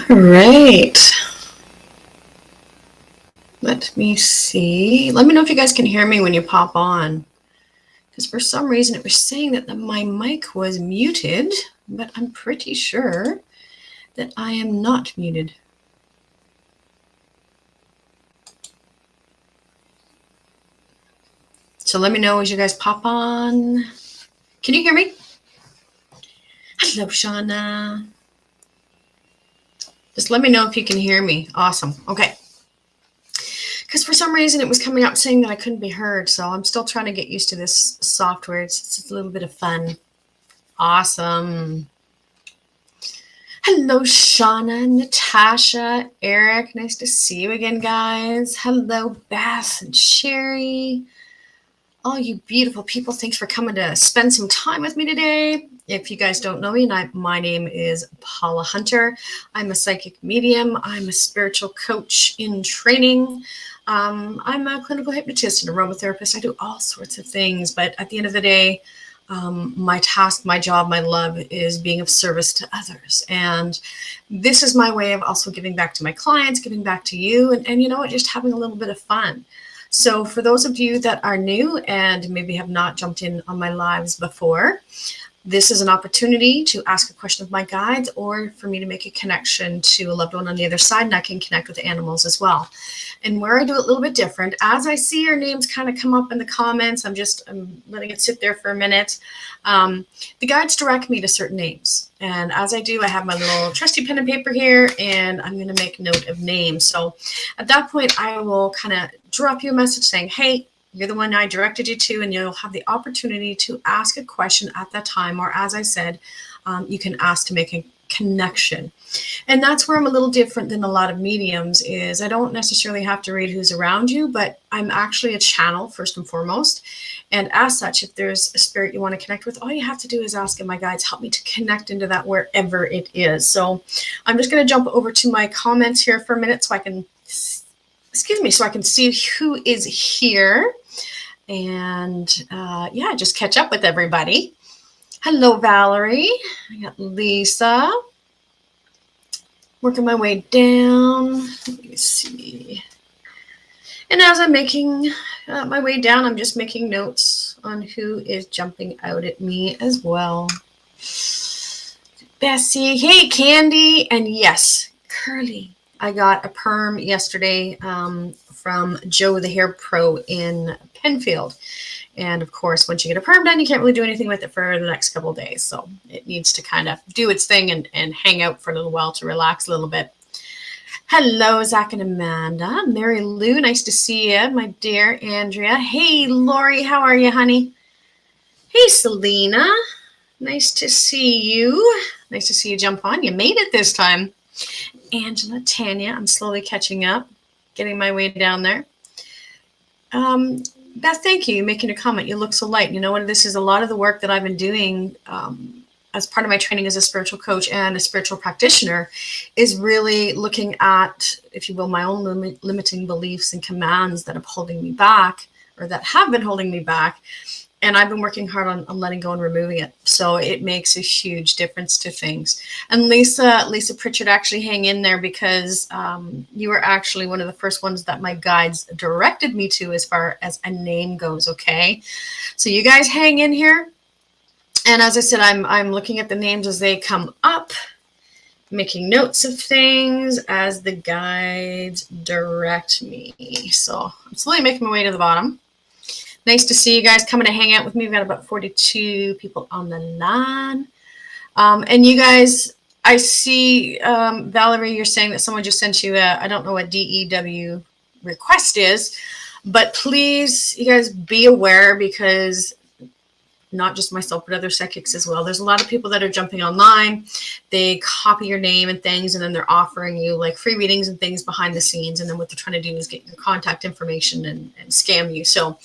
right. Let me see. Let me know if you guys can hear me when you pop on. Because for some reason it was saying that my mic was muted, but I'm pretty sure that I am not muted. So let me know as you guys pop on. Can you hear me? Hello, Shauna. Just let me know if you can hear me. Awesome. Okay. Because for some reason it was coming up saying that I couldn't be heard. So I'm still trying to get used to this software. It's a little bit of fun. Awesome. Hello, Shauna, Natasha, Eric. Nice to see you again, guys. Hello, Beth and Sherry. All you beautiful people, thanks for coming to spend some time with me today. If you guys don't know me, my name is Paula Hunter. I'm a psychic medium. I'm a spiritual coach in training. I'm a clinical hypnotist and aromatherapist. I do all sorts of things, but at the end of the day, my task, my job, my love is being of service to others. And this is my way of also giving back to my clients, giving back to you, and you know what, just having a little bit of fun. So for those of you that are new and maybe have not jumped in on my lives before, this is an opportunity to ask a question of my guides or for me to make a connection to a loved one on the other side, and I can connect with animals as well. And where I do it a little bit different, as I see your names kind of come up in the comments, I'm letting it sit there for a minute. The guides direct me to certain names. And as I do, I have my little trusty pen and paper here, and I'm going to make note of names. So at that point, I will kind of drop you a message saying, hey, you're the one I directed you to, and you'll have the opportunity to ask a question at that time. Or as I said, you can ask to make a connection. And that's where I'm a little different than a lot of mediums is I don't necessarily have to read who's around you, but I'm actually a channel first and foremost. And as such, if there's a spirit you want to connect with, all you have to do is ask, and my guides help me to connect into that wherever it is. So I'm just going to jump over to my comments here for a minute so I can see who is here and just catch up with everybody. Hello, Valerie. I got Lisa. Working my way down. Let me see. And as I'm making my way down, I'm just making notes on who is jumping out at me as well. Bessie. Hey, Candy. And yes, Curly. I got a perm yesterday from Joe the Hair Pro in Penfield. And of course, once you get a perm done, you can't really do anything with it for the next couple of days. So it needs to kind of do its thing and hang out for a little while to relax a little bit. Hello, Zach and Amanda. Mary Lou, nice to see you. My dear Andrea. Hey, Lori, how are you, honey? Hey, Selena. Nice to see you. Nice to see you jump on. You made it this time. Angela, Tanya, I'm slowly catching up, getting my way down there. Beth, thank you. You're making a comment. You look so light. You know what? This is a lot of the work that I've been doing as part of my training as a spiritual coach and a spiritual practitioner is really looking at, if you will, my own limiting beliefs and commands that are holding me back or that have been holding me back. And I've been working hard on letting go and removing it. So it makes a huge difference to things. And Lisa Pritchard, actually hang in there because you were actually one of the first ones that my guides directed me to as far as a name goes, okay? So you guys hang in here. And as I said, I'm looking at the names as they come up, making notes of things as the guides direct me. So I'm slowly making my way to the bottom. Nice to see you guys coming to hang out with me. We've got about 42 people on the line. And you guys, I see, Valerie, you're saying that someone just sent you I don't know what DEW request is, but please, you guys be aware because not just myself, but other psychics as well. There's a lot of people that are jumping online. They copy your name and things, and then they're offering you like free readings and things behind the scenes. And then what they're trying to do is get your contact information and scam you. So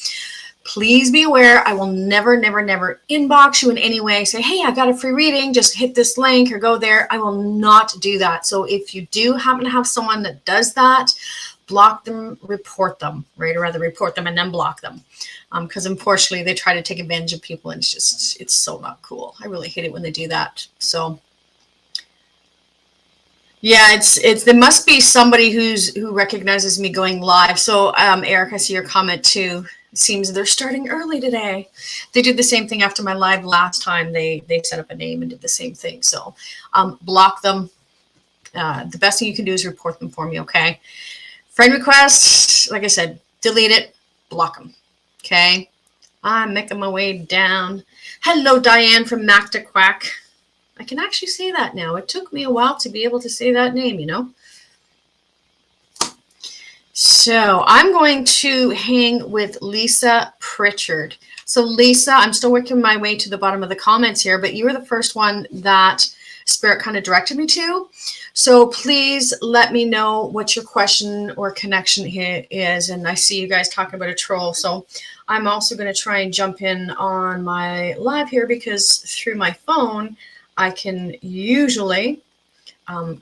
please be aware. I will never, never, never inbox you in any way. Say, hey, I got a free reading. Just hit this link or go there. I will not do that. So if you do happen to have someone that does that, block them, report them, right? Or rather report them and then block them. Because unfortunately they try to take advantage of people and it's so not cool. I really hate it when they do that. So Yeah, it's there must be somebody who recognizes me going live. So Eric, I see your comment too. It seems they're starting early today. They did the same thing after my live last time. They set up a name and did the same thing. So block them. The best thing you can do is report them for me, okay? Friend requests, like I said, delete it, block them. Okay. I'm making my way down. Hello, Diane from Mac to Quack. I can actually say that now. It took me a while to be able to say that name, you know. So I'm going to hang with Lisa Pritchard. So Lisa, I'm still working my way to the bottom of the comments here, but you were the first one that Spirit kind of directed me to. So please let me know what your question or connection here is. And I see you guys talking about a troll. So I'm also going to try and jump in on my live here because through my phone, I can usually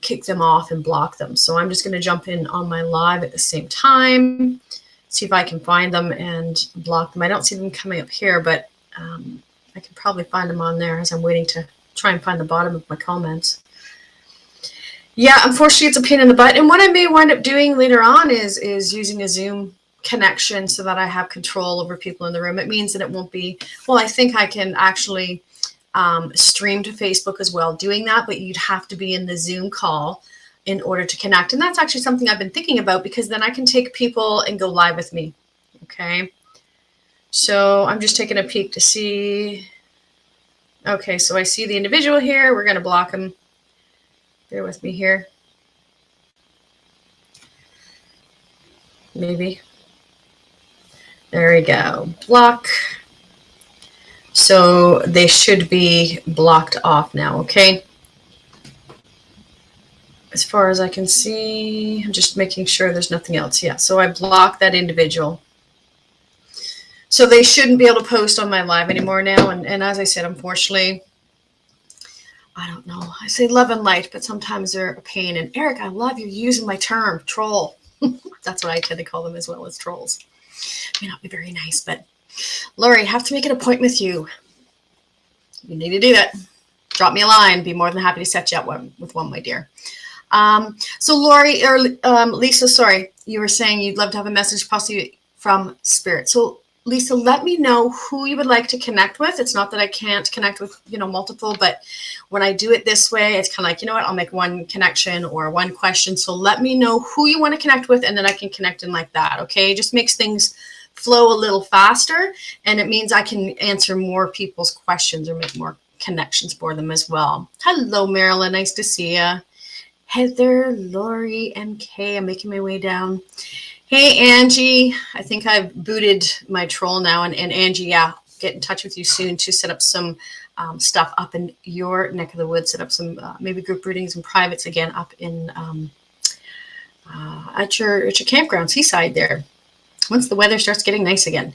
kick them off and block them. So I'm just going to jump in on my live at the same time, see if I can find them and block them. I don't see them coming up here, but I can probably find them on there as I'm waiting to try and find the bottom of my comments. Yeah, unfortunately, it's a pain in the butt. And what I may wind up doing later on is using a Zoom connection so that I have control over people in the room. It means that it won't be, well, I think I can actually stream to Facebook as well doing that, but you'd have to be in the Zoom call in order to connect. And that's actually something I've been thinking about because then I can take people and go live with me. Okay. So I'm just taking a peek to see. Okay. So I see the individual here. We're going to block him. Bear with me here. Maybe. There we go. Block. So they should be blocked off now, okay? As far as I can see, I'm just making sure there's nothing else. Yeah, so I blocked that individual. So they shouldn't be able to post on my live anymore now. And as I said, unfortunately, I don't know. I say love and light, but sometimes they're a pain. And Eric, I love you using my term, troll. That's what I tend to call them as well as trolls. May not be very nice, but Lori, I have to make an appointment with you. You need to do that. Drop me a line. Be more than happy to set you up with one, my dear. So Lori, or Lisa, sorry, you were saying you'd love to have a message possibly from Spirit. So Lisa, let me know who you would like to connect with. It's not that I can't connect with, multiple, but when I do it this way, it's kind of like, I'll make one connection or one question. So let me know who you want to connect with, and then I can connect in like that. Okay. It just makes things flow a little faster, and it means I can answer more people's questions or make more connections for them as well. Hello, Marilyn. Nice to see you. Heather, Lori, MK. I'm making my way down. Hey, Angie. I think I've booted my troll now. And Angie, yeah, get in touch with you soon to set up some stuff up in your neck of the woods, set up some maybe group readings and privates again up in at your campground, Seaside there. Once the weather starts getting nice again.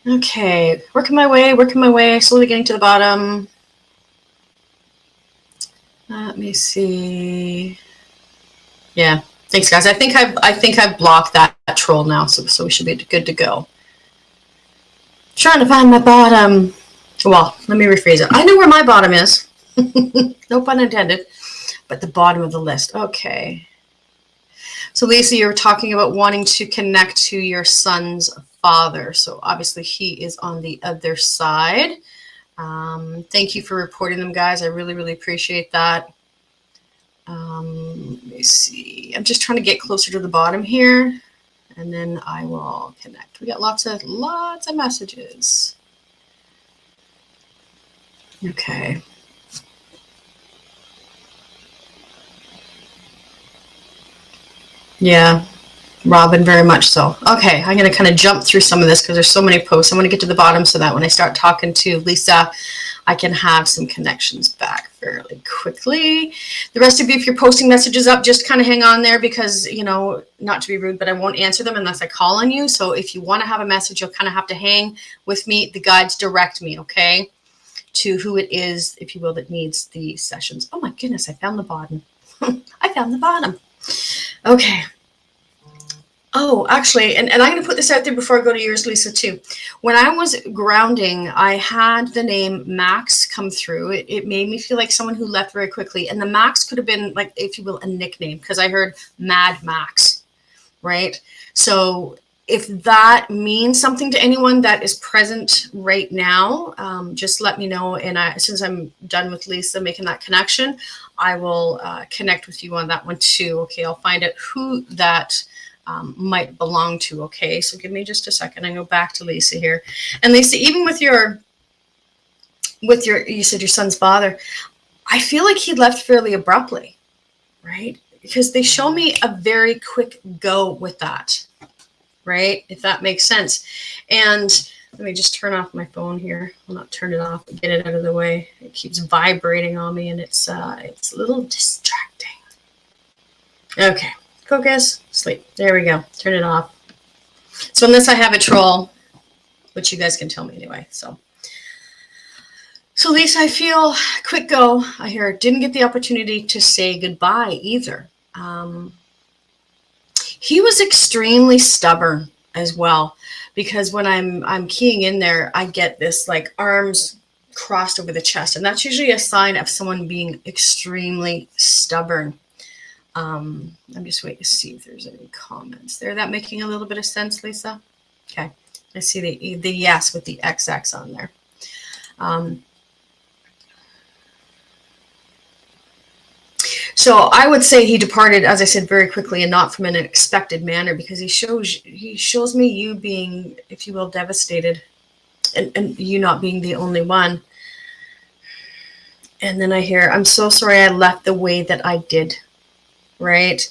Okay, working my way, slowly getting to the bottom. Let me see. Yeah, thanks, guys. I think I've blocked that troll now, so we should be good to go. Trying to find my bottom. Well, let me rephrase it. I know where my bottom is. No pun intended, but the bottom of the list. Okay. So Lisa, you were talking about wanting to connect to your son's father. So obviously he is on the other side. Thank you for reporting them, guys. I really, really appreciate that. Let me see. I'm just trying to get closer to the bottom here, and then I will connect. We got lots of messages. Okay. Yeah, Robin, very much so. Okay, I'm going to kind of jump through some of this because there's so many posts. I'm going to get to the bottom so that when I start talking to Lisa, I can have some connections back fairly quickly. The rest of you, if you're posting messages up, just kind of hang on there because, not to be rude, but I won't answer them unless I call on you. So if you want to have a message, you'll kind of have to hang with me. The guides direct me, okay, to who it is, if you will, that needs the sessions. Oh my goodness, I found the bottom. I found the bottom. Okay. Oh, actually, and I'm going to put this out there before I go to yours, Lisa, too. When I was grounding, I had the name Max come through. It made me feel like someone who left very quickly. And the Max could have been, like, if you will, a nickname, because I heard Mad Max, right? So if that means something to anyone that is present right now, just let me know. And as soon as I'm done with Lisa making that connection, I will connect with you on that one, too. Okay, I'll find out who that might belong to. Okay, so give me just a second. I go back to Lisa here. And Lisa, even with your, you said your son's father, I feel like he left fairly abruptly, right? Because they show me a very quick go with that, right? If that makes sense. And let me just turn off my phone here. I'll not turn it off, but get it out of the way. It keeps vibrating on me, and it's a little distracting. Okay. Focus, sleep. There we go. Turn it off. So unless I have a troll, which you guys can tell me anyway. So Lisa, I feel quick go. I hear didn't get the opportunity to say goodbye either. He was extremely stubborn as well, because when I'm keying in there, I get this like arms crossed over the chest, and that's usually a sign of someone being extremely stubborn. I'm just waiting to see if there's any comments there. That making a little bit of sense, Lisa? Okay. I see the yes with the XX on there. So I would say he departed, as I said, very quickly and not from an expected manner, because he shows me you being, if you will, devastated, and you not being the only one. And then I hear, I'm so sorry I left the way that I did. Right?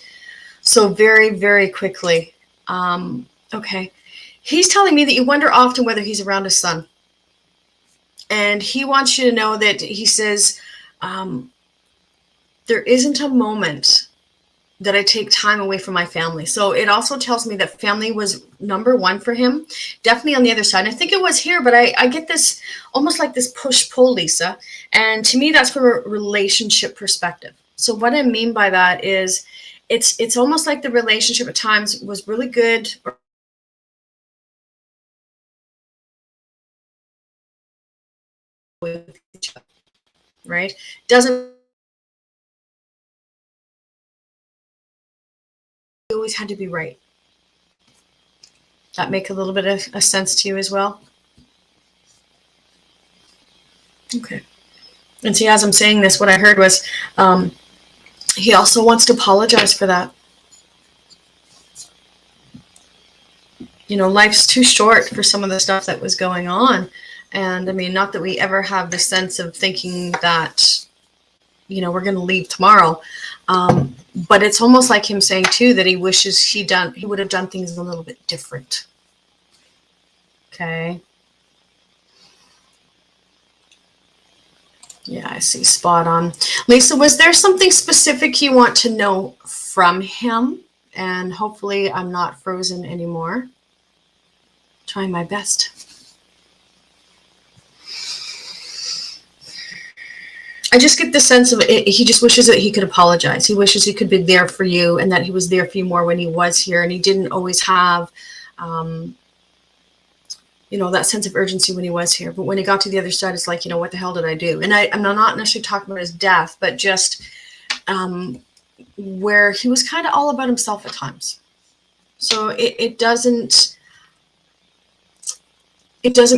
So very, very quickly. Okay. He's telling me that you wonder often whether he's around his son. And he wants you to know that he says, there isn't a moment that I take time away from my family. So it also tells me that family was number one for him, definitely on the other side. And I think it was here, but I get this almost like this push-pull, Lisa. And to me, that's from a relationship perspective. So what I mean by that is it's almost like the relationship at times was really good, with each other, right? Doesn't always had to be right. That make a little bit of a sense to you as well? Okay. And see, as I'm saying this, what I heard was he also wants to apologize for that. You know, life's too short for some of the stuff that was going on. And I mean, not that we ever have the sense of thinking that, you know, we're going to leave tomorrow. But it's almost like him saying too that he wishes he would have done things a little bit different. Okay. Yeah, I see. Spot on. Lisa, was there something specific you want to know from him? And hopefully I'm not frozen anymore. Trying my best. I just get the sense of it, he just wishes that he could apologize. He wishes he could be there for you, and that he was there for you more when he was here, and he didn't always have, you know, that sense of urgency when he was here. But when he got to the other side, it's like, you know, what the hell did I do? And I'm not necessarily talking about his death, but just where he was kind of all about himself at times. So it doesn't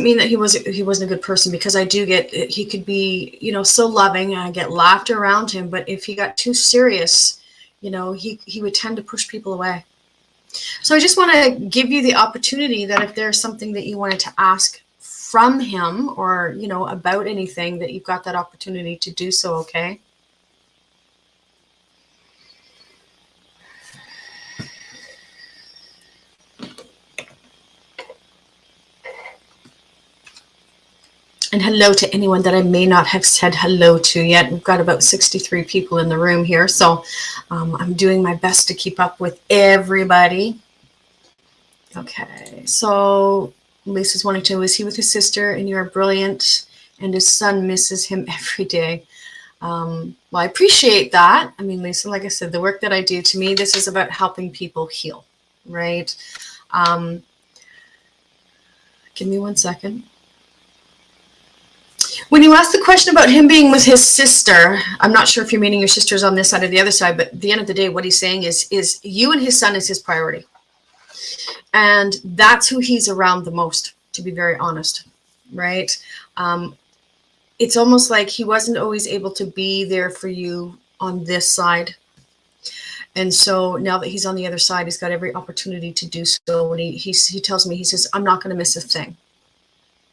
mean that he wasn't a good person, because I do get, he could be, you know, so loving, and I get laughter around him, but if he got too serious, you know, he would tend to push people away. So I just want to give you the opportunity that if there's something that you wanted to ask from him, or, you know, about anything, that you've got that opportunity to do so. Okay. And hello to anyone that I may not have said hello to yet. We've got about 63 people in the room here, so I'm doing my best to keep up with everybody. Okay, so Lisa's wanting to know, is he with his sister? And you are brilliant, and his son misses him every day. Well, I appreciate that. I mean, Lisa, like I said, the work that I do, to me, this is about helping people heal. right? Give me 1 second. When you ask the question about him being with his sister, I'm not sure if you're meaning your sister's on this side or the other side, but at the end of the day, what he's saying is you and his son is his priority. And that's who he's around the most, to be very honest, right? It's almost like he wasn't always able to be there for you on this side. And so now that he's on the other side, he's got every opportunity to do so. And he tells me, he says, I'm not going to miss a thing.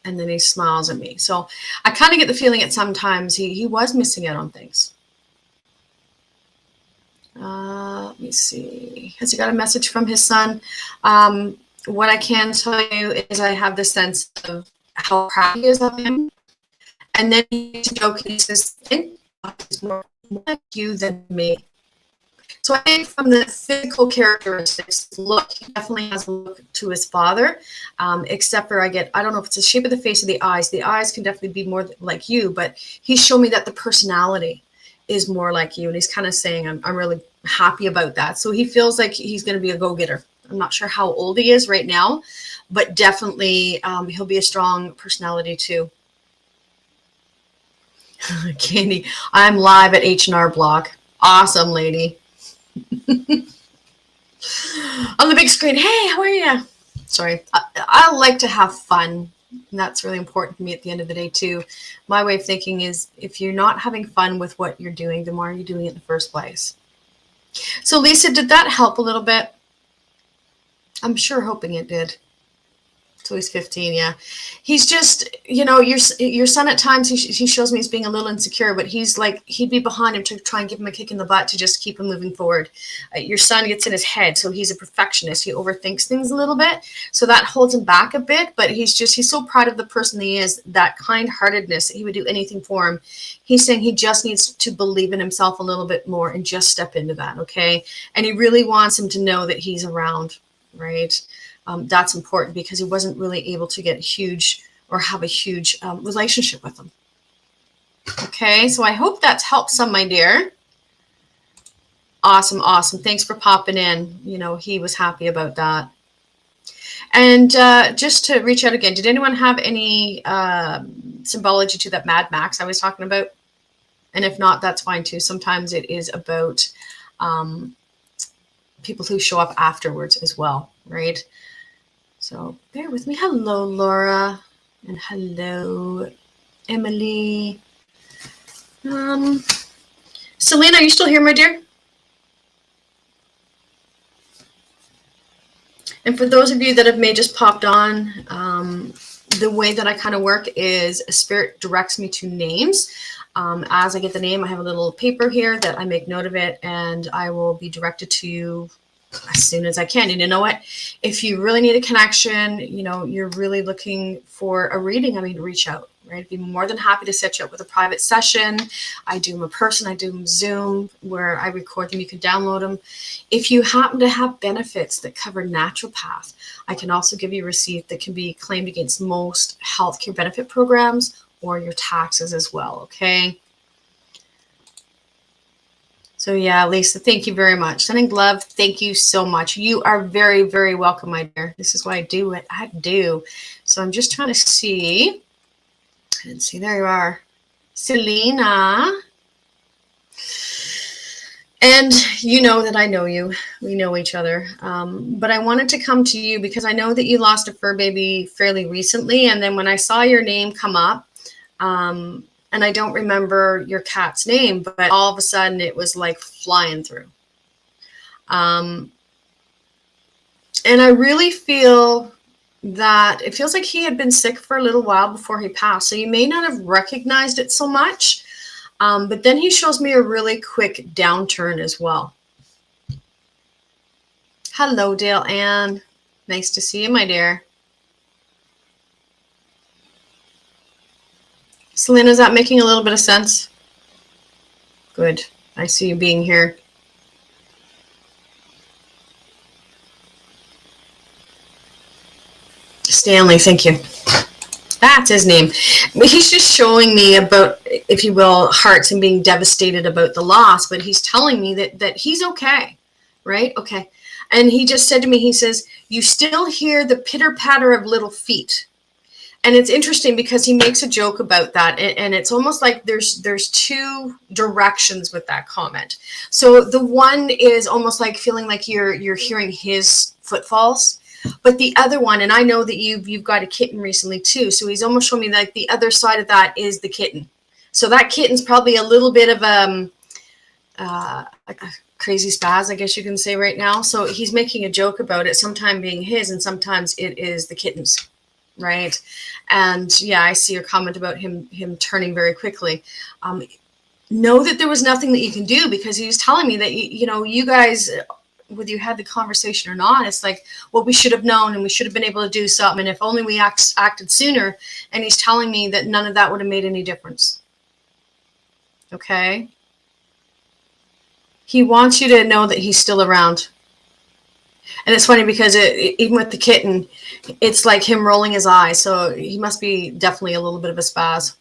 And then he smiles at me. So I kind of get the feeling that sometimes he was missing out on things. Let me see. Has he got a message from his son? What I can tell you is I have the sense of how proud he is of him. And then he jokes, he says, think he's more like you than me. So I think from the physical characteristics, look, he definitely has a look to his father, except for I don't know if it's the shape of the face or the eyes. The eyes can definitely be more like you, but he showed me that the personality is more like you. And he's kind of saying, I'm really happy about that. So he feels like he's going to be a go-getter. I'm not sure how old he is right now, but definitely he'll be a strong personality too. Candy, I'm live at H&R Block. Awesome, lady. On the big screen. Hey, how are you? Sorry. I like to have fun. And that's really important to me at the end of the day too. My way of thinking is if you're not having fun with what you're doing, then why are you doing it in the first place? So Lisa, did that help a little bit? I'm sure hoping it did. So he's 15, yeah. He's just, your son at times, he shows me he's being a little insecure, but he's like, he'd be behind him to try and give him a kick in the butt to just keep him moving forward. Your son gets in his head, so he's a perfectionist. He overthinks things a little bit, so that holds him back a bit, but he's so proud of the person he is, that kind-heartedness, that he would do anything for him. He's saying he just needs to believe in himself a little bit more and just step into that, okay? And he really wants him to know that he's around, right? That's important because he wasn't really able to get have a huge relationship with them. Okay, so I hope that's helped some, my dear. Awesome, awesome. Thanks for popping in. He was happy about that. And just to reach out again, did anyone have any symbology to that Mad Max I was talking about? And if not, that's fine too. Sometimes it is about people who show up afterwards as well, right? So bear with me. Hello, Laura. And hello, Emily. Selena, are you still here, my dear? And for those of you that have may just popped on, the way that I kind of work is a spirit directs me to names. As I get the name, I have a little paper here that I make note of it, and I will be directed to you as soon as I can. And you know what? If you really need a connection, you're really looking for a reading, reach out, right? I'd be more than happy to set you up with a private session. I do them in person, I do them Zoom, where I record them. You can download them. If you happen to have benefits that cover naturopath, I can also give you a receipt that can be claimed against most healthcare benefit programs or your taxes as well, okay? So yeah, Lisa, thank you very much. Sending love, thank you so much. You are very, very welcome, my dear. This is why I do what I do. So I'm just trying to see. I didn't see, there you are. Selena. And you know that I know you. We know each other. But I wanted to come to you because I know that you lost a fur baby fairly recently. And then when I saw your name come up, and I don't remember your cat's name, but all of a sudden it was like flying through. And I really feel that it feels like he had been sick for a little while before he passed. So you may not have recognized it so much, but then he shows me a really quick downturn as well. Hello, Dale Ann. Nice to see you, my dear. Selena, is that making a little bit of sense? Good. I see you being here. Stanley, thank you. That's his name. He's just showing me about, if you will, hearts and being devastated about the loss, but he's telling me that he's okay, right? Okay. And he just said to me, he says, you still hear the pitter patter of little feet. And it's interesting because he makes a joke about that. And it's almost like there's two directions with that comment. So the one is almost like feeling like you're hearing his footfalls. But the other one, and I know that you've got a kitten recently too. So he's almost showing me like the other side of that is the kitten. So that kitten's probably a little bit of like a crazy spaz, I guess you can say right now. So he's making a joke about it, sometimes being his and sometimes it is the kitten's, right? And yeah, I see your comment about him turning very quickly. Know that there was nothing that you can do, because he was telling me that, you guys, whether you had the conversation or not, it's like, well, we should have known and we should have been able to do something. And if only we acted sooner. And he's telling me that none of that would have made any difference. Okay. He wants you to know that he's still around. And it's funny because even with the kitten, it's like him rolling his eyes. So he must be definitely a little bit of a spaz.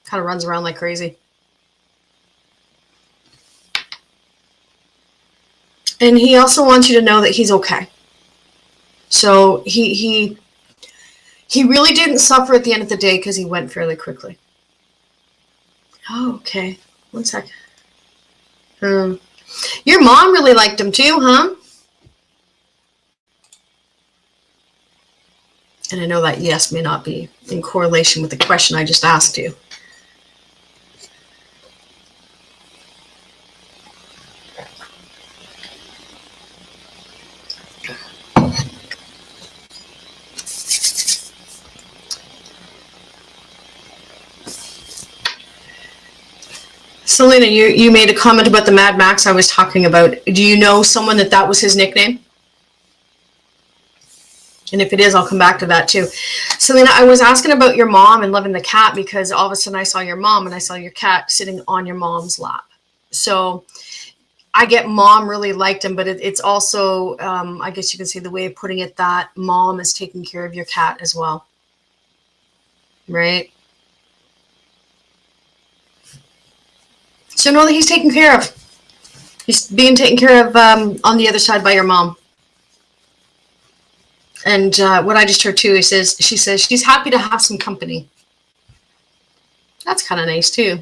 Kind of runs around like crazy. And he also wants you to know that he's okay. So he really didn't suffer at the end of the day because he went fairly quickly. Oh, okay. 1 second. Your mom really liked him too, huh? And I know that yes may not be in correlation with the question I just asked you. Selena, you made a comment about the Mad Max I was talking about. Do you know someone that was his nickname? And if it is, I'll come back to that too. Selena, I was asking about your mom and loving the cat because all of a sudden I saw your mom and I saw your cat sitting on your mom's lap. So I get mom really liked him, but it's also, I guess you can say the way of putting it, that mom is taking care of your cat as well. Right? So know that he's taken care of. He's being taken care of on the other side by your mom. And what I just heard too, she says she's happy to have some company. That's kind of nice too.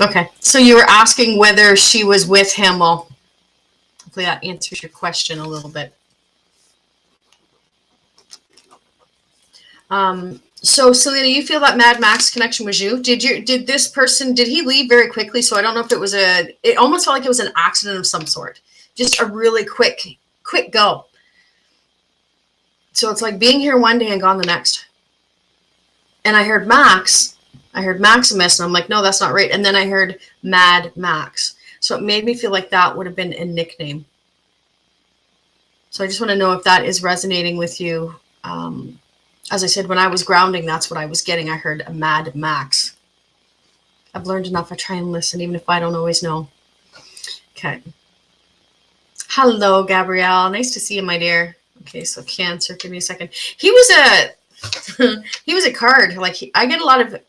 Okay, so you were asking whether she was with him. Well, hopefully that answers your question a little bit. So Selena, you feel that Mad Max connection was you? Did he leave very quickly? So I don't know if it almost felt like it was an accident of some sort. Just a really quick go. So it's like being here one day and gone the next. And I heard Maximus, and I'm like, no, that's not right. And then I heard Mad Max. So it made me feel like that would have been a nickname. So I just want to know if that is resonating with you. As I said, when I was grounding, that's what I was getting. I heard a Mad Max. I've learned enough. I try and listen, even if I don't always know. Okay. Hello, Gabrielle. Nice to see you, my dear. Okay, so Cancer. Give me a second. He was a card. Like I get a lot of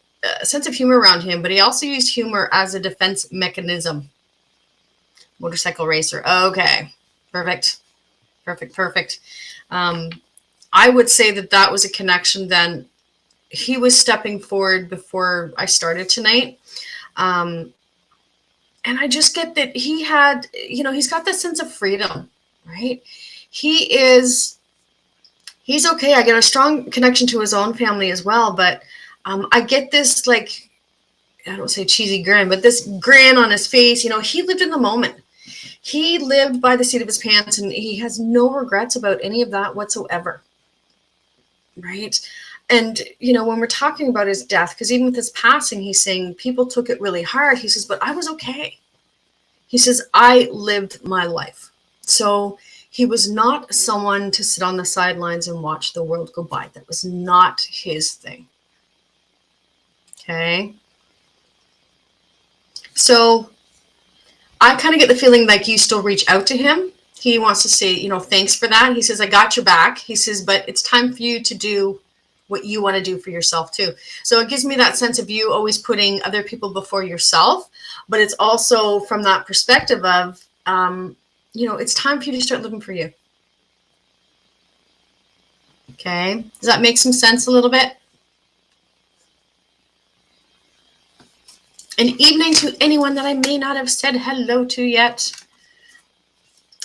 sense of humor around him, but he also used humor as a defense mechanism. Motorcycle racer. Okay. Perfect. I would say that was a connection then. He was stepping forward before I started tonight. And I just get that he had, he's got this sense of freedom, right? He's okay. I get a strong connection to his own family as well. But I get this, like, I don't say cheesy grin, but this grin on his face. He lived in the moment. He lived by the seat of his pants, and he has no regrets about any of that whatsoever. Right. And, when we're talking about his death, because even with his passing, he's saying people took it really hard. He says, but I was okay. He says, I lived my life. So he was not someone to sit on the sidelines and watch the world go by. That was not his thing. Okay. So I kind of get the feeling like you still reach out to him. He wants to say, thanks for that. He says, I got your back. He says, but it's time for you to do what you want to do for yourself too. So it gives me that sense of you always putting other people before yourself, but it's also from that perspective of, it's time for you to start living for you. Okay. Does that make some sense a little bit? An evening to anyone that I may not have said hello to yet.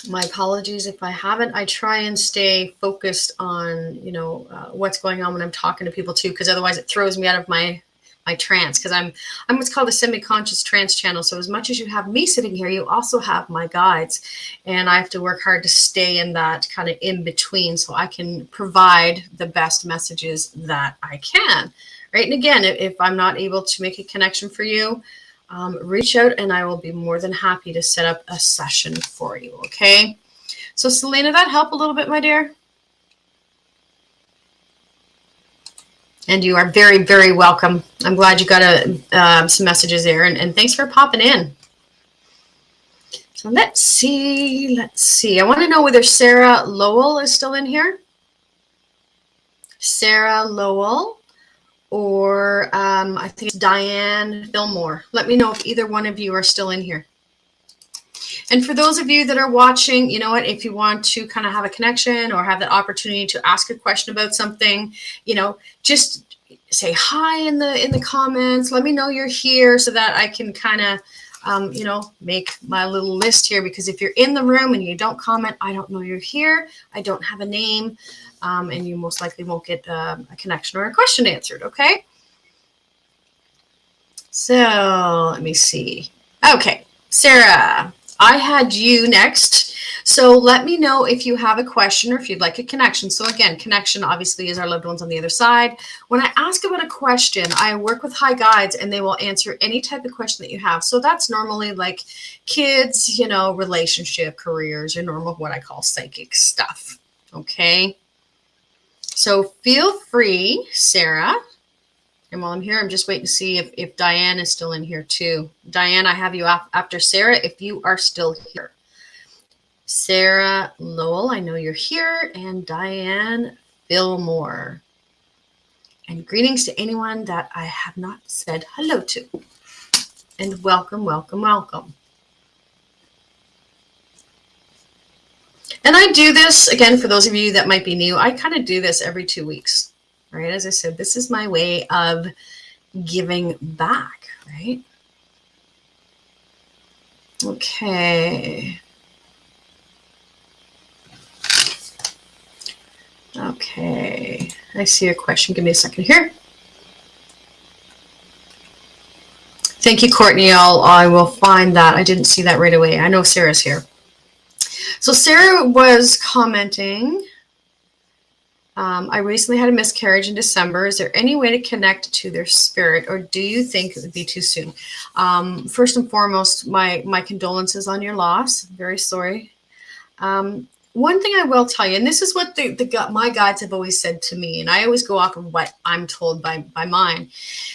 My apologies if I haven't. I try and stay focused on, what's going on when I'm talking to people too, because otherwise it throws me out of my trance, because I'm what's called a semi-conscious trance channel. So as much as you have me sitting here, you also have my guides, and I have to work hard to stay in that kind of in between so I can provide the best messages that I can. Right. And again, if I'm not able to make a connection for you, reach out and I will be more than happy to set up a session for you. Okay. So Selena, that help a little bit, my dear? And you are very, very welcome. I'm glad you got some messages there, and thanks for popping in. So let's see. I want to know whether Sarah Lowell is still in here. Sarah Lowell. Or I think it's Diane Fillmore. Let me know if either one of you are still in here. And for those of you that are watching, you know what, if you want to kind of have a connection or have the opportunity to ask a question about something, just say hi in the comments. Let me know you're here so that I can kind of, make my little list here, because if you're in the room and you don't comment, I don't know you're here. I don't have a name. And you most likely won't get a connection or a question answered, okay? So let me see. Okay, Sarah, I had you next. So let me know if you have a question or if you'd like a connection. So again, connection obviously is our loved ones on the other side. When I ask about a question, I work with high guides and they will answer any type of question that you have. So that's normally like kids, relationship, careers, your normal what I call psychic stuff, okay? So feel free, Sarah. And while I'm here, I'm just waiting to see if Diane is still in here too. Diane, I have you after Sarah if you are still here. Sarah Lowell, I know you're here. And Diane Fillmore. And greetings to anyone that I have not said hello to. And welcome, welcome, welcome. And I do this, again, for those of you that might be new, I kind of do this every 2 weeks, right? As I said, this is my way of giving back, right? Okay. Okay. I see your question. Give me a second here. Thank you, Courtney. I will find that. I didn't see that right away. I know Sarah's here. So Sarah was commenting, I recently had a miscarriage in December. Is there any way to connect to their spirit, or do you think it would be too soon? First and foremost, my condolences on your loss. Very sorry. One thing I will tell you, and this is what my guides have always said to me, and I always go off of what I'm told by mine.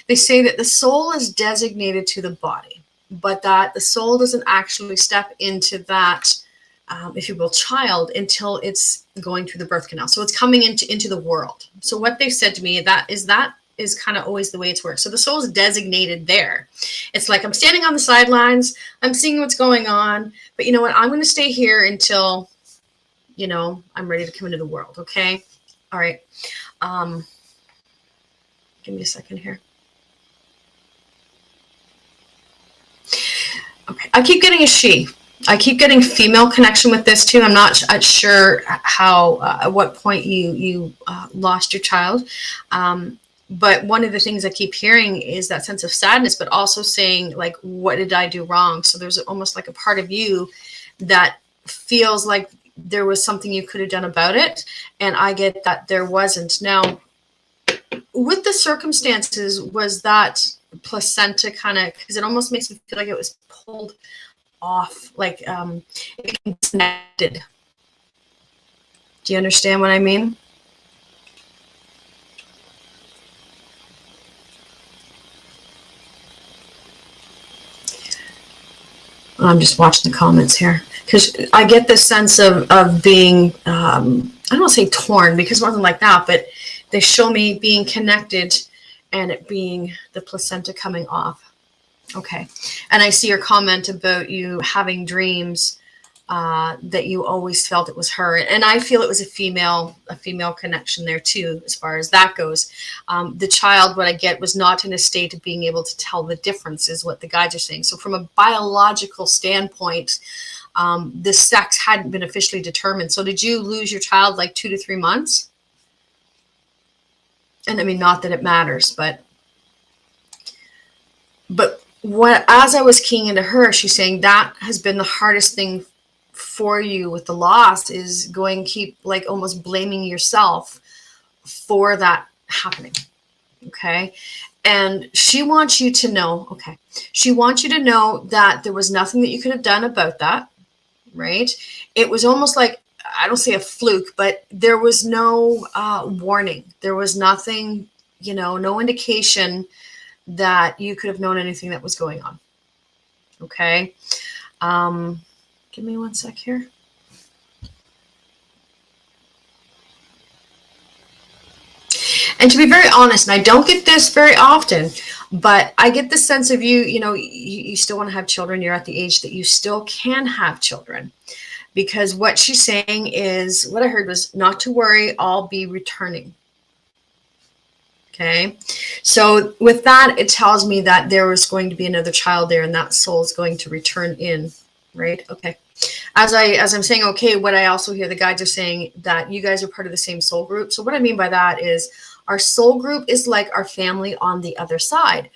They say that the soul is designated to the body, but that the soul doesn't actually step into that, if you will, child until it's going through the birth canal. So it's coming into the world. So what they've said to me, that is kind of always the way it's worked. So the soul is designated there. It's like I'm standing on the sidelines, I'm seeing what's going on, but you know what? I'm going to stay here until, I'm ready to come into the world. Okay. All right. Give me a second here. Okay. I keep getting a she. I keep getting female connection with this too. I'm not sure how, at what point you lost your child. But one of the things I keep hearing is that sense of sadness, but also saying like, what did I do wrong? So there's almost like a part of you that feels like there was something you could have done about it. And I get that there wasn't. Now, with the circumstances, was that placenta kind of, because it almost makes me feel like it was pulled off, like it connected. Do you understand what I mean? I'm just watching the comments here because I get this sense of being, I don't want to say torn because it wasn't like that, but They show me being connected and it being the placenta coming off. Okay. And I see your comment about you having dreams that you always felt it was her. And I feel it was a female connection there too, as far as that goes. The child, what I get, was not in a state of being able to tell the difference, is what the guides are saying. So from a biological standpoint, the sex hadn't been officially determined. So did you lose your child like 2 to 3 months? And I mean, not that it matters, but what, as I was keying into her, she's saying that has been the hardest thing for you with the loss, is going, keep like almost blaming yourself for that happening. Okay. And she wants you to know, she wants you to know that there was nothing that you could have done about that, right? It was almost like, I don't say a fluke, but there was no warning. There was nothing, no indication that you could have known anything that was going on. Okay. Give me 1 sec here. And to be very honest, and I don't get this very often, but I get the sense of you still want to have children. You're at the age that you still can have children. Because what she's saying is, what I heard was, not to worry, I'll be returning. Okay. So with that, it tells me that there was going to be another child there, and that soul is going to return in. Right. Okay. As I'm saying, okay, what I also hear the guides are saying, that you guys are part of the same soul group. So what I mean by that is, our soul group is like our family on the other side.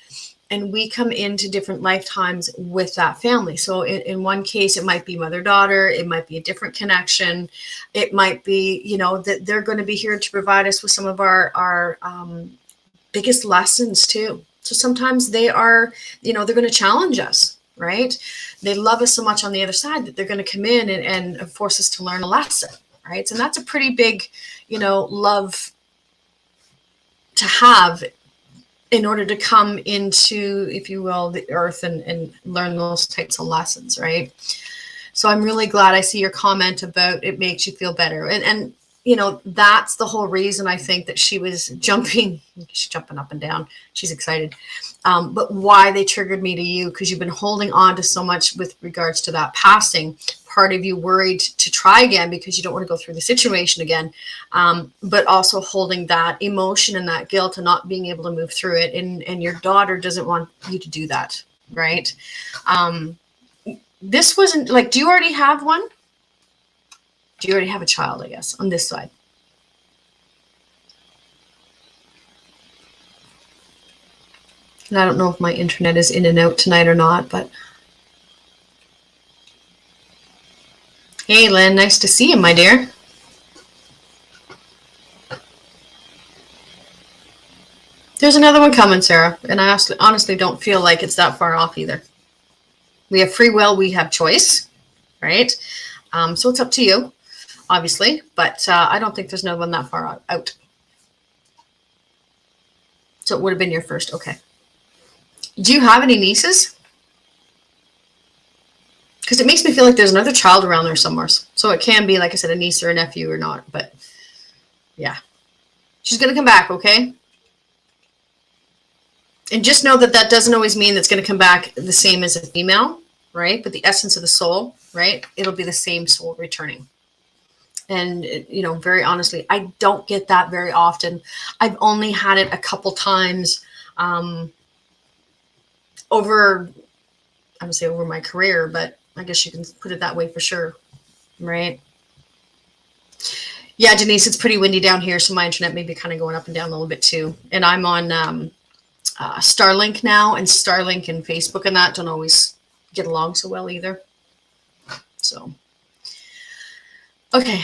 And we come into different lifetimes with that family. So in one case, it might be mother-daughter. It might be a different connection. It might be, that they're going to be here to provide us with some of our biggest lessons too. So sometimes they are, they're going to challenge us, right? They love us so much on the other side that they're going to come in and force us to learn a lesson, right? And that's a pretty big, love to have, in order to come into, if you will, the earth and learn those types of lessons, right? So I'm really glad I see your comment about it makes you feel better. And that's the whole reason I think that she was jumping up and down. She's excited. But why they triggered me to you, because you've been holding on to so much with regards to that passing. Part of you worried to try again because you don't want to go through the situation again. But also holding that emotion and that guilt and not being able to move through it. And your daughter doesn't want you to do that, right? This wasn't like, do you already have one? Do you already have a child, I guess, on this side? And I don't know if my internet is in and out tonight or not, but. Hey, Lynn, nice to see you, my dear. There's another one coming, Sarah, and I honestly don't feel like it's that far off either. We have free will, we have choice, right? So it's up to you, obviously, but I don't think there's another one that far out. So it would have been your first, okay. Do you have any nieces? Because it makes me feel like there's another child around there somewhere. So it can be, like I said, a niece or a nephew or not. But yeah, she's going to come back, okay? And just know that that doesn't always mean that's going to come back the same as a female, right? But the essence of the soul, right? It'll be the same soul returning. And, very honestly, I don't get that very often. I've only had it a couple times over my career, but I guess you can put it that way for sure, right? Yeah, Denise, it's pretty windy down here, so my internet may be kind of going up and down a little bit too. And I'm on Starlink now, and Starlink and Facebook and that don't always get along so well either. So, okay,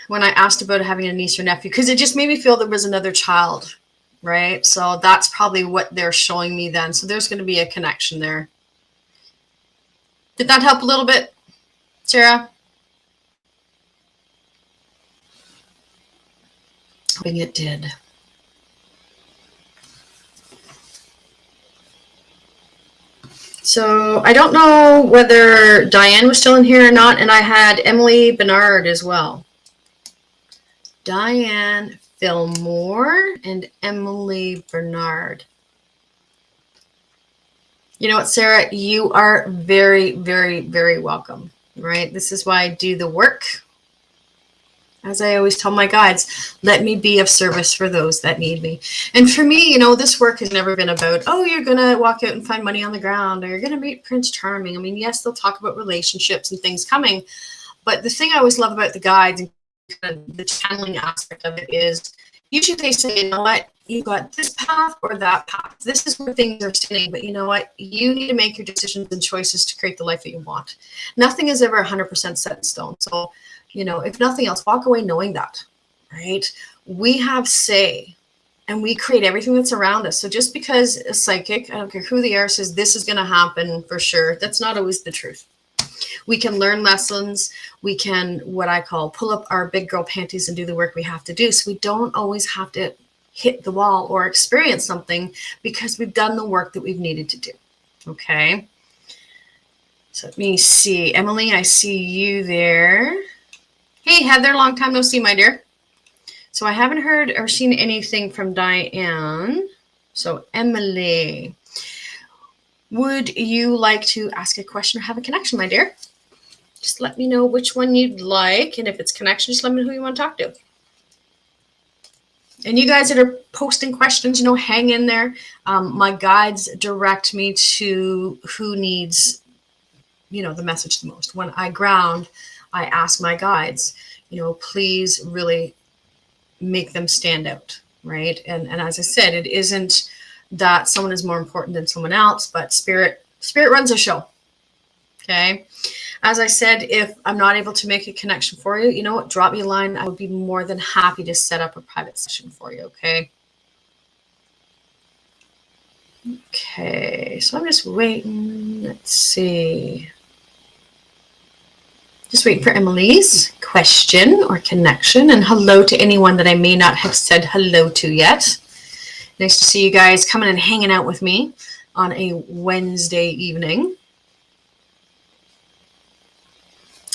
when I asked about having a niece or nephew, because it just made me feel there was another child, right? So that's probably what they're showing me then. So there's going to be a connection there. Did that help a little bit, Sarah? Hoping it did. So I don't know whether Diane was still in here or not, and I had Emily Bernard as well. Diane Fillmore and Emily Bernard. You know what, Sarah? You are very, very, very welcome, right? This is why I do the work. As I always tell my guides, let me be of service for those that need me. And for me, you know, this work has never been about, oh, you're going to walk out and find money on the ground, or you're going to meet Prince Charming. I mean, yes, they'll talk about relationships and things coming. But the thing I always love about the guides and kind of the channeling aspect of it is usually they say, you know what, you got this path or that path. This is where things are sitting, but you know what? You need to make your decisions and choices to create the life that you want. Nothing is ever 100% set in stone. So, you know, if nothing else, walk away knowing that, right? We have say and we create everything that's around us. So just because a psychic, I don't care who they are, says this is going to happen for sure, that's not always the truth. We can learn lessons. We can, what I call, pull up our big girl panties and do the work we have to do. So we don't always have to hit the wall or experience something because we've done the work that we've needed to do. Okay. So let me see. Emily, I see you there. Hey, Heather, long time no see, my dear. So I haven't heard or seen anything from Diane. So Emily, would you like to ask a question or have a connection, my dear? Just let me know which one you'd like. And if it's connection, just let me know who you want to talk to. And you guys that are posting questions, you know, hang in there. My guides direct me to who needs, you know, the message the most. When I ground, I ask my guides, you know, please really make them stand out, right? And as I said, it isn't that someone is more important than someone else, but spirit runs a show. Okay. As I said, if I'm not able to make a connection for you, you know what, drop me a line. I would be more than happy to set up a private session for you. Okay. Okay. So I'm just waiting. Let's see. Just waiting for Emily's question or connection, and hello to anyone that I may not have said hello to yet. Nice to see you guys coming and hanging out with me on a Wednesday evening.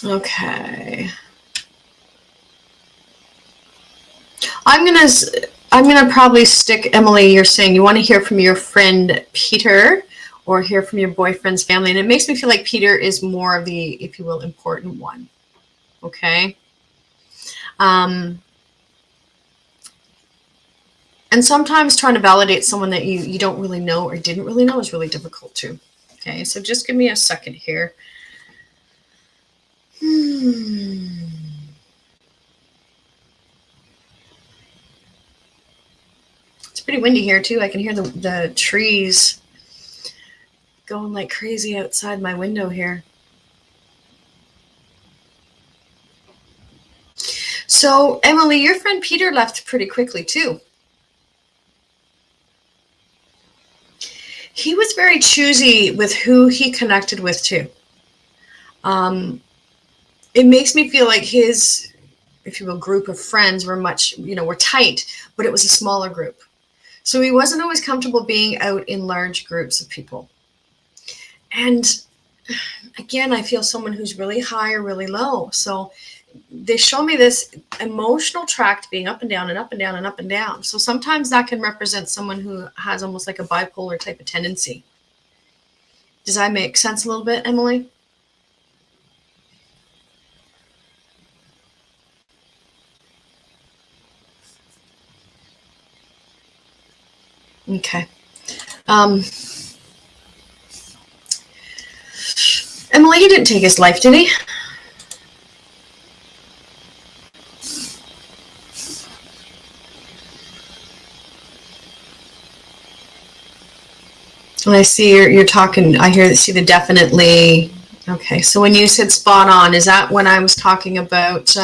Okay. I'm gonna probably stick, Emily, you're saying you want to hear from your friend Peter or hear from your boyfriend's family. And it makes me feel like Peter is more of the, if you will, important one. Okay. And sometimes trying to validate someone that you don't really know or didn't really know is really difficult too. Okay, so just give me a second here. It's pretty windy here too. I can hear the trees going like crazy outside my window here. So Emily, your friend Peter left pretty quickly too. He was very choosy with who he connected with too. It makes me feel like his, if you will, group of friends were much, you know, were tight, but it was a smaller group. So he wasn't always comfortable being out in large groups of people. And again, I feel someone who's really high or really low. So they show me this emotional tract being up and down and up and down and up and down. So sometimes that can represent someone who has almost like a bipolar type of tendency. Does that make sense a little bit, Emily? Okay. Emily, he didn't take his life, did he? And I see you're talking, I see the definitely. Okay, so when you said spot on, is that when I was talking about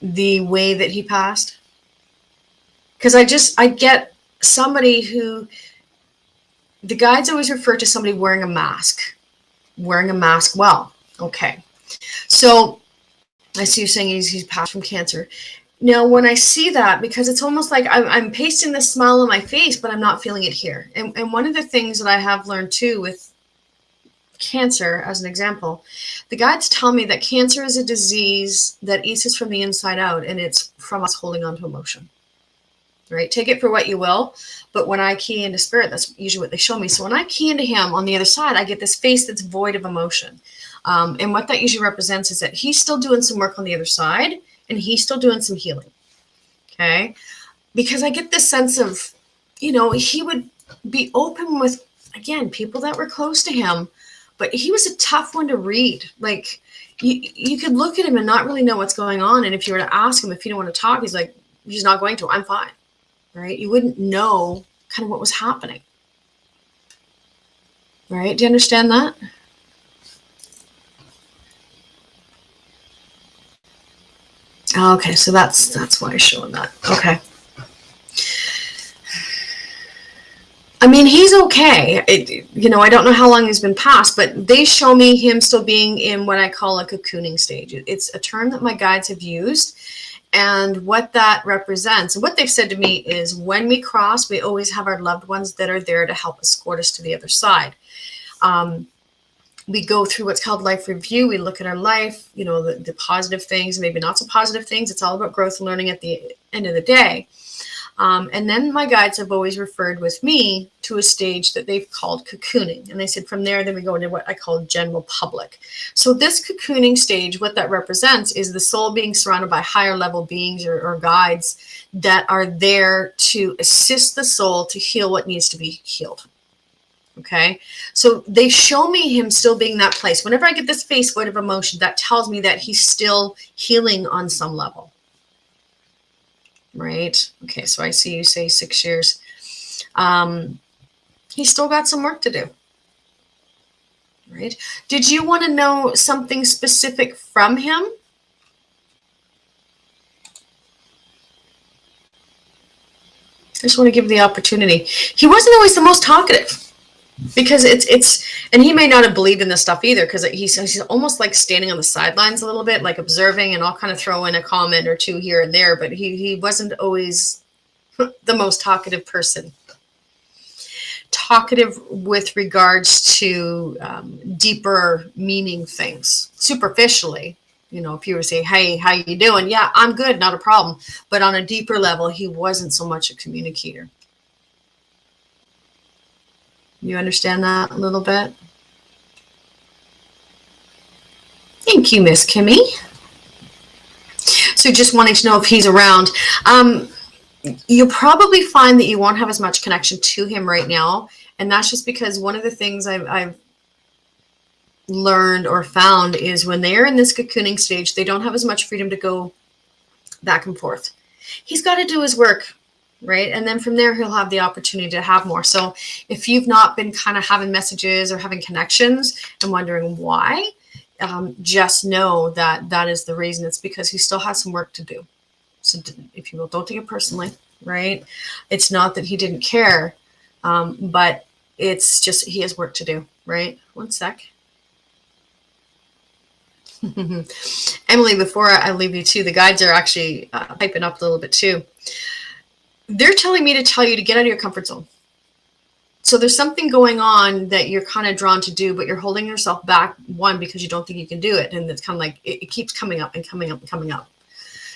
the way that he passed? Because I get somebody who, the guides always refer to somebody wearing a mask well. Okay, so I see you saying he's passed from cancer. Now, when I see that, because it's almost like I'm pasting this smile on my face, but I'm not feeling it here. And one of the things that I have learned too with cancer as an example, the guides tell me that cancer is a disease that eats us from the inside out, and it's from us holding on to emotion. Right? Take it for what you will. But when I key into spirit, that's usually what they show me. So when I key into him on the other side, I get this face that's void of emotion. And what that usually represents is that he's still doing some work on the other side, and he's still doing some healing. Okay? Because I get this sense of, you know, he would be open with, again, people that were close to him, but he was a tough one to read. Like, you could look at him and not really know what's going on. And if you were to ask him if he didn't want to talk, he's like, he's not going to. I'm fine. Right? You wouldn't know kind of what was happening. Right? Do you understand that? Okay, so that's why I'm showing that. Okay. I mean, he's okay. You know, I don't know how long he's been passed, but they show me him still being in what I call a cocooning stage. It's a term that my guides have used. And what that represents, and what they've said to me is, when we cross, we always have our loved ones that are there to help escort us to the other side. We go through what's called life review. We look at our life, you know, the positive things, maybe not so positive things. It's all about growth and learning at the end of the day. And then my guides have always referred with me to a stage that they've called cocooning. And they said from there, then we go into what I call general public. So this cocooning stage, what that represents is the soul being surrounded by higher level beings or guides that are there to assist the soul to heal what needs to be healed. Okay, so they show me him still being that place. Whenever I get this face void of emotion, that tells me that he's still healing on some level. Right? Okay, so I see you say 6 years. He's still got some work to do. Right? Did you want to know something specific from him? I just want to give the opportunity. He wasn't always the most talkative. Because it's and he may not have believed in this stuff either, because he's almost like standing on the sidelines a little bit, like observing, and I'll kind of throw in a comment or two here and there, but he wasn't always the most talkative person. Talkative with regards to deeper meaning things. Superficially, you know, if you were to say, hey, how you doing? Yeah, I'm good, not a problem. But on a deeper level, he wasn't so much a communicator. You understand that a little bit? Thank you, Miss Kimmy. So just wanting to know if he's around. You'll probably find that you won't have as much connection to him right now. And that's just because one of the things I've learned or found is when they are in this cocooning stage, they don't have as much freedom to go back and forth. He's got to do his work. Right. And then from there, he'll have the opportunity to have more. So if you've not been kind of having messages or having connections and wondering why, just know that that is the reason. It's because he still has some work to do. So if you will, don't take it personally. Right. It's not that he didn't care, but it's just he has work to do. Right. One sec. Emily, before I leave you too, the guides are actually piping up a little bit too. They're telling me to tell you to get out of your comfort zone. So there's something going on that you're kind of drawn to do, but you're holding yourself back, one, because you don't think you can do it. And it's kind of like it keeps coming up and coming up and coming up.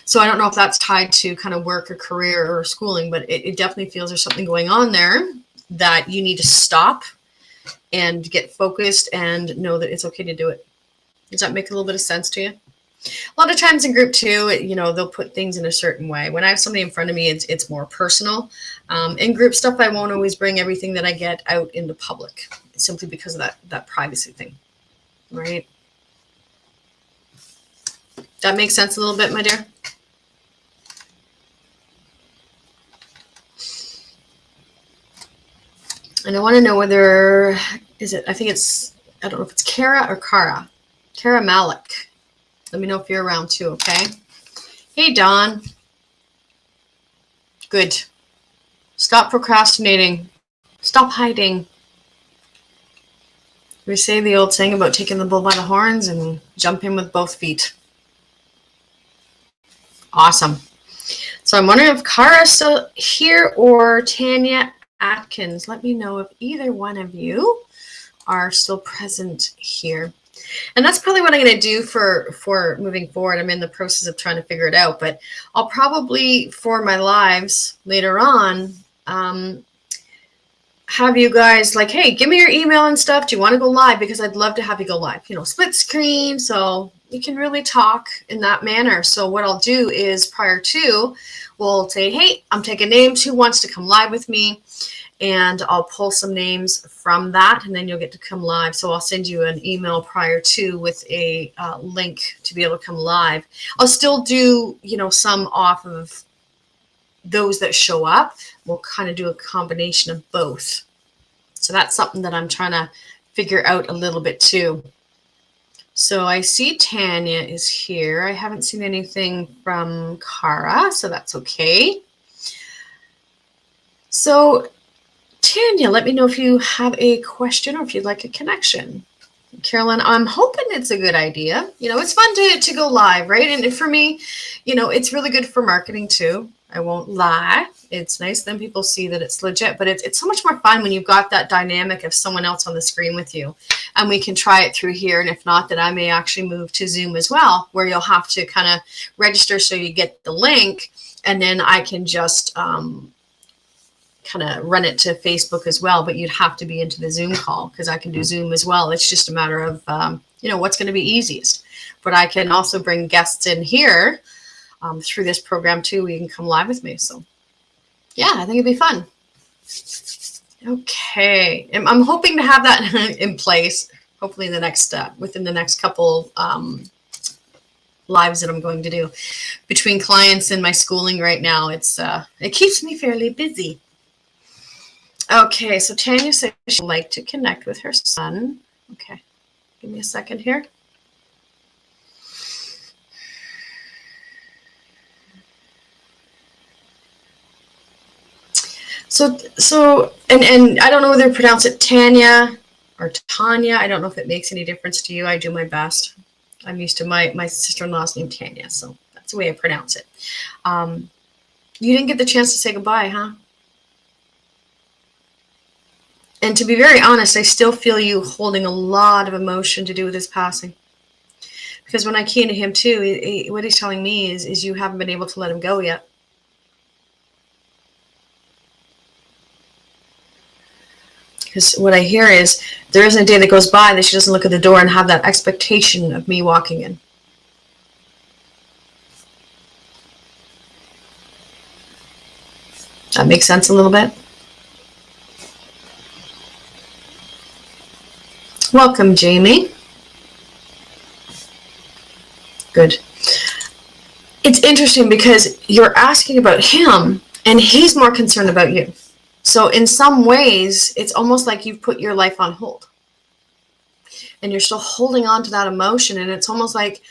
So I don't know if that's tied to kind of work or career or schooling, but it definitely feels there's something going on there that you need to stop and get focused and know that it's okay to do it. Does that make a little bit of sense to you? A lot of times in group 2, you know, they'll put things in a certain way. When I have somebody in front of me, it's more personal. In group stuff, I won't always bring everything that I get out into public, simply because of that privacy thing, right? That makes sense a little bit, my dear? And I want to know whether, I think it's, I don't know if it's Kara or Kara. Kara Malik. Let me know if you're around too, okay? Hey, Dawn. Good. Stop procrastinating. Stop hiding. We say the old saying about taking the bull by the horns and jump in with both feet. Awesome. So I'm wondering if Kara's still here or Tanya Atkins. Let me know if either one of you are still present here. And that's probably what I'm going to do for moving forward. I'm in the process of trying to figure it out, but I'll probably, for my lives later on, have you guys like, hey, give me your email and stuff. Do you want to go live? Because I'd love to have you go live, split screen. So you can really talk in that manner. So what I'll do is prior to, we'll say, hey, I'm taking names. Who wants to come live with me? And I'll pull some names from that, and then you'll get to come live. So I'll send you an email prior to with a link to be able to come live. I'll still do, some off of those that show up. We'll kind of do a combination of both. So that's something that I'm trying to figure out a little bit too. So I see Tanya is here. I haven't seen anything from Cara, so that's okay. So Tanya, let me know if you have a question or if you'd like a connection. Carolyn, I'm hoping it's a good idea. It's fun to go live, right? And for me, it's really good for marketing too. I won't lie. It's nice then people see that it's legit, but it's so much more fun when you've got that dynamic of someone else on the screen with you. And we can try it through here. And if not, then I may actually move to Zoom as well, where you'll have to kind of register so you get the link, and then I can just kind of run it to Facebook as well, but you'd have to be into the Zoom call because I can do Zoom as well. It's just a matter of, what's going to be easiest. But I can also bring guests in here through this program too. You can come live with me. So yeah, I think it'd be fun. Okay. I'm hoping to have that in place, hopefully in the next, within the next couple lives that I'm going to do. Between clients and my schooling right now, it keeps me fairly busy. Okay, so Tanya says she'd like to connect with her son. Okay, give me a second here. So, and I don't know whether to pronounce it Tanya or Tanya. I don't know if it makes any difference to you. I do my best. I'm used to my sister-in-law's name Tanya, so that's the way I pronounce it. You didn't get the chance to say goodbye, huh? And to be very honest, I still feel you holding a lot of emotion to do with his passing. Because when I key into him too, what he's telling me is you haven't been able to let him go yet. Because what I hear is there isn't a day that goes by that she doesn't look at the door and have that expectation of me walking in. That makes sense a little bit? Welcome, Jamie. Good. It's interesting because you're asking about him and he's more concerned about you. So in some ways, it's almost like you've put your life on hold. And you're still holding on to that emotion. And it's almost like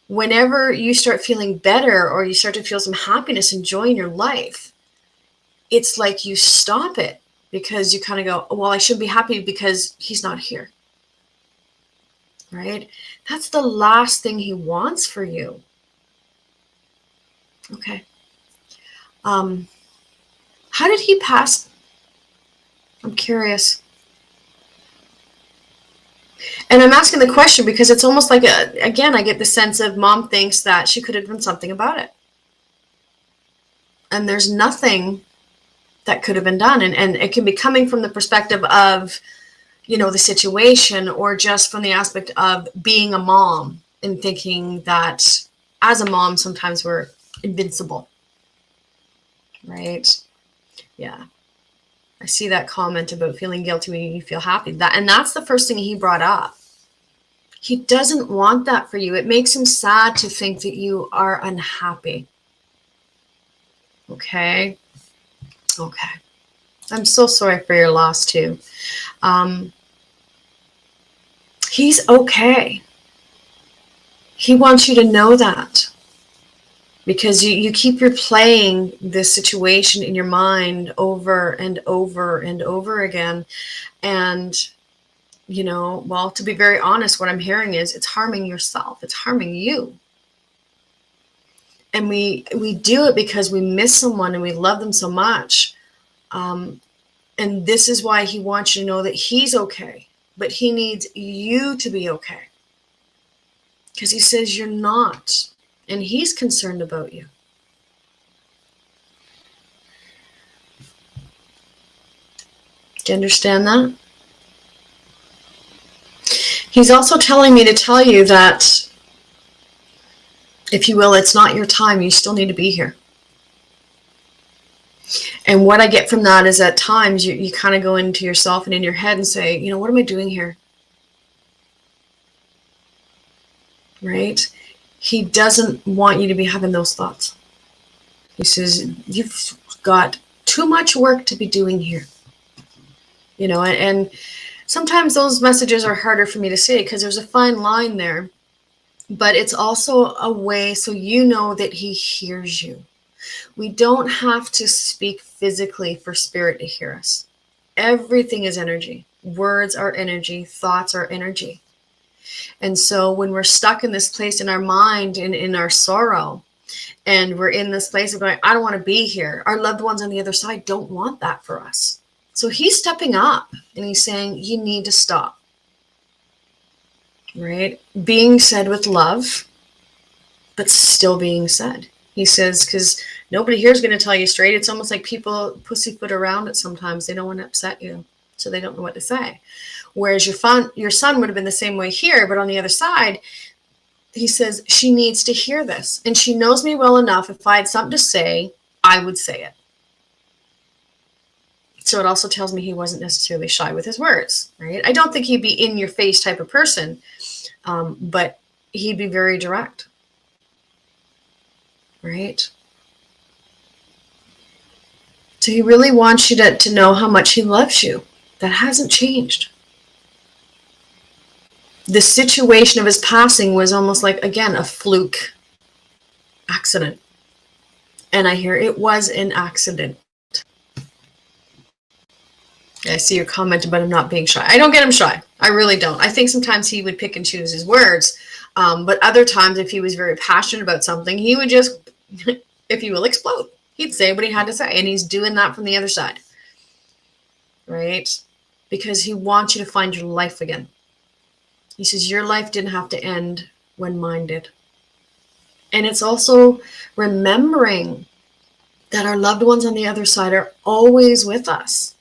whenever you start feeling better or you start to feel some happiness and joy in your life, it's like you stop it. Because you kind of go, well, I should be happy because he's not here, right? That's the last thing he wants for you. Okay. How did he pass? I'm curious. And I'm asking the question because it's almost like, again, I get the sense of mom thinks that she could have done something about it. And there's nothing that could have been done. And it can be coming from the perspective of, the situation, or just from the aspect of being a mom and thinking that as a mom, sometimes we're invincible. Right? Yeah. I see that comment about feeling guilty when you feel happy. And that's the first thing he brought up. He doesn't want that for you. It makes him sad to think that you are unhappy. Okay? Okay. I'm so sorry for your loss too. He's okay. He wants you to know that. Because you keep replaying this situation in your mind over and over and over again. And, well, to be very honest, what I'm hearing is it's harming yourself. It's harming you. And we do it because we miss someone and we love them so much. And this is why he wants you to know that he's okay, but he needs you to be okay. Because he says you're not, and he's concerned about you. Do you understand that? He's also telling me to tell you that, if you will, it's not your time. You still need to be here. And what I get from that is at times you kind of go into yourself and in your head and say, you know, what am I doing here? Right? He doesn't want you to be having those thoughts. He says, you've got too much work to be doing here. You know, and sometimes those messages are harder for me to say because there's a fine line there. But it's also a way so you know that he hears you. We don't have to speak physically for spirit to hear us. Everything is energy. Words are energy. Thoughts are energy. And so when we're stuck in this place in our mind and in our sorrow, and we're in this place of going, I don't want to be here, our loved ones on the other side don't want that for us. So he's stepping up and he's saying, you need to stop. Right? Being said with love, but still being said. He says, because nobody here is going to tell you straight. It's almost like people pussyfoot around it sometimes. They don't want to upset you, so they don't know what to say. Whereas your son would have been the same way here, but on the other side, he says, she needs to hear this. And she knows me well enough. If I had something to say, I would say it. So it also tells me he wasn't necessarily shy with his words, right? I don't think he'd be in your face type of person, but he'd be very direct, right? So he really wants you to know how much he loves you. That hasn't changed. The situation of his passing was almost like, again, a fluke accident. And I hear it was an accident. I see your comment about him not being shy. I don't get him shy. I really don't. I think sometimes he would pick and choose his words. But other times, if he was very passionate about something, he would just, if you will, explode. He'd say what he had to say. And he's doing that from the other side. Right? Because he wants you to find your life again. He says, your life didn't have to end when mine did. And it's also remembering that our loved ones on the other side are always with us.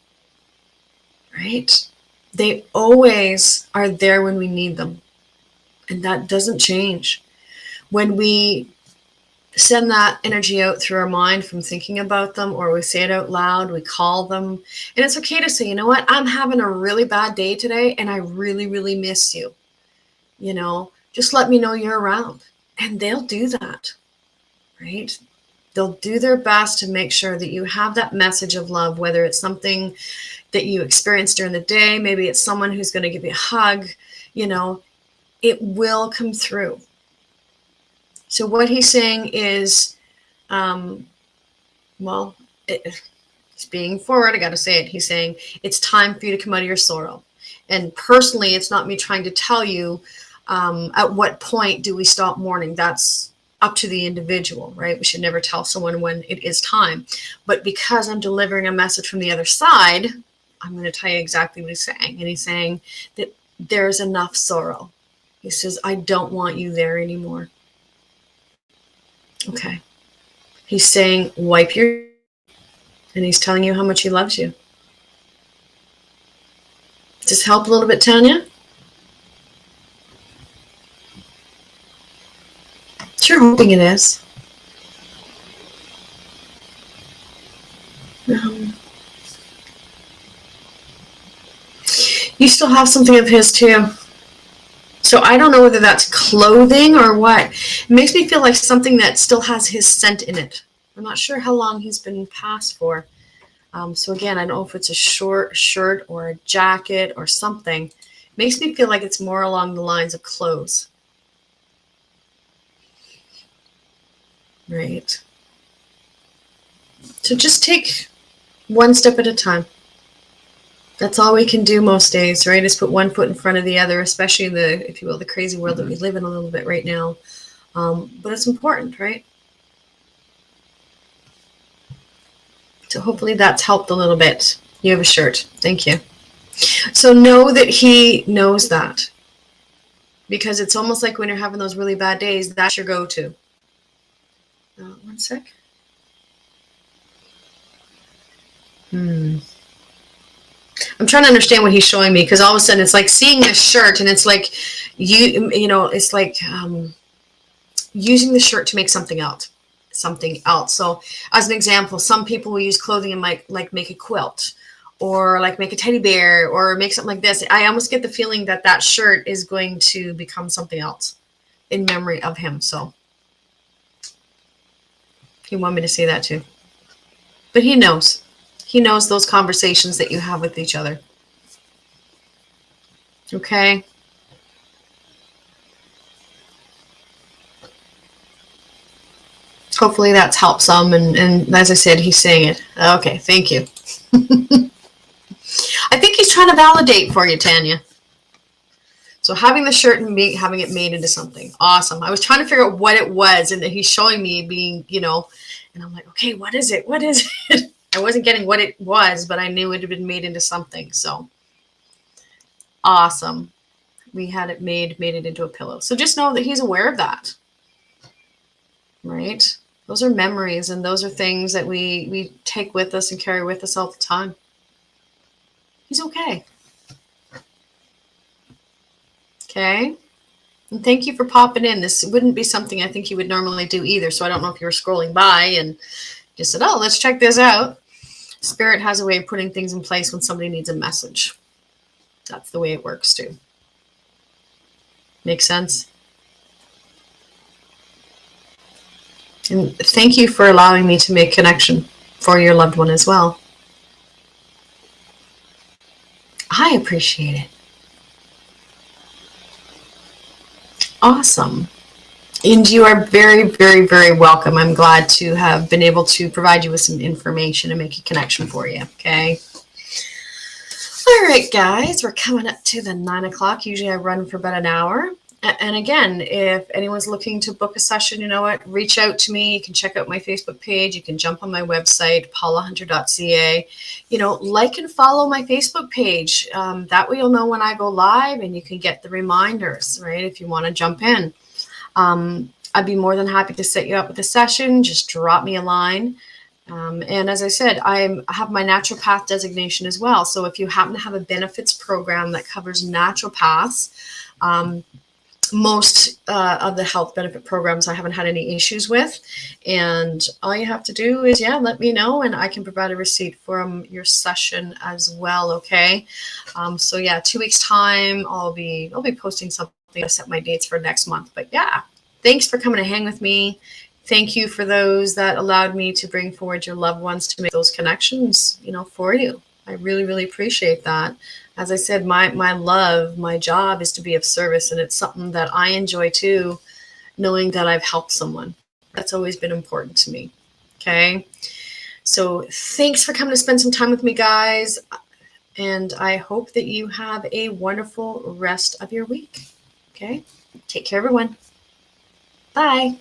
Right? They always are there when we need them. And that doesn't change. When we send that energy out through our mind from thinking about them, or we say it out loud, we call them. And it's okay to say, you know what? I'm having a really bad day today and I really, really miss you. You know, just let me know you're around. And they'll do that. Right? They'll do their best to make sure that you have that message of love, whether it's something that you experienced during the day, maybe it's someone who's going to give you a hug, you know, it will come through. So what he's saying is, it's being forward. I got to say it. He's saying it's time for you to come out of your sorrow. And personally, it's not me trying to tell you at what point do we stop mourning. That's up to the individual, right? We should never tell someone when it is time. But because I'm delivering a message from the other side, I'm going to tell you exactly what he's saying. And he's saying that there's enough sorrow. He says, I don't want you there anymore. Okay. He's saying, wipe your... And he's telling you how much he loves you. Does this help a little bit, Tanya? Sure hoping it is. You still have something of his too. So I don't know whether that's clothing or what. It makes me feel like something that still has his scent in it. I'm not sure how long he's been passed for. So again, I don't know if it's a short shirt or a jacket or something. It makes me feel like it's more along the lines of clothes. Right. So just take one step at a time. That's all we can do most days, right? Is put one foot in front of the other, especially in the, if you will, the crazy world that we live in a little bit right now. But it's important, right? So hopefully that's helped a little bit. You have a shirt. Thank you. So know that he knows that. Because it's almost like when you're having those really bad days, that's your go-to. One sec. I'm trying to understand what he's showing me, because all of a sudden it's like seeing this shirt, and it's like you know, it's like using the shirt to make something else. So as an example, some people will use clothing and like make a quilt, or like make a teddy bear, or make something like this. I almost get the feeling that that shirt is going to become something else in memory of him. So he wanted me to say that too. But he knows. He knows those conversations that you have with each other. Okay? Hopefully that's helped some. And as I said, he's saying it. Okay, thank you. I think he's trying to validate for you, Tanya. So having the shirt and having it made into something. Awesome. I was trying to figure out what it was, and he's showing me being, you know, and I'm like, okay, what is it? What is it? I wasn't getting what it was, but I knew it had been made into something. So awesome. We had it made it into a pillow. So just know that he's aware of that. Right? Those are memories, and those are things that we take with us and carry with us all the time. He's okay. Okay. And thank you for popping in. This wouldn't be something I think you would normally do either. So I don't know if you were scrolling by and just said, oh, let's check this out. Spirit has a way of putting things in place when somebody needs a message. That's the way it works too. Makes sense? And thank you for allowing me to make connection for your loved one as well. I appreciate it. Awesome. And you are very, very, very welcome. I'm glad to have been able to provide you with some information and make a connection for you. Okay. All right, guys, we're coming up to the 9 o'clock. Usually I run for about an hour. And again, if anyone's looking to book a session, you know what, reach out to me. You can check out my Facebook page. You can jump on my website, paulahunter.ca. You know, like and follow my Facebook page. That way you'll know when I go live, and you can get the reminders, right, if you want to jump in. I'd be more than happy to set you up with a session. Just drop me a line. And as I said, I have my naturopath designation as well. So if you happen to have a benefits program that covers naturopaths, most of the health benefit programs I haven't had any issues with. And all you have to do is, let me know, and I can provide a receipt from your session as well. Okay. So 2 weeks time, I'll be posting something to set my dates for next month. But thanks for coming to hang with me. Thank you for those that allowed me to bring forward your loved ones to make those connections, for you. I really, really appreciate that. As I said, my job is to be of service, and it's something that I enjoy too, knowing that I've helped someone. That's always been important to me. Okay. So thanks for coming to spend some time with me, guys. And I hope that you have a wonderful rest of your week. Okay. Take care, everyone. Bye.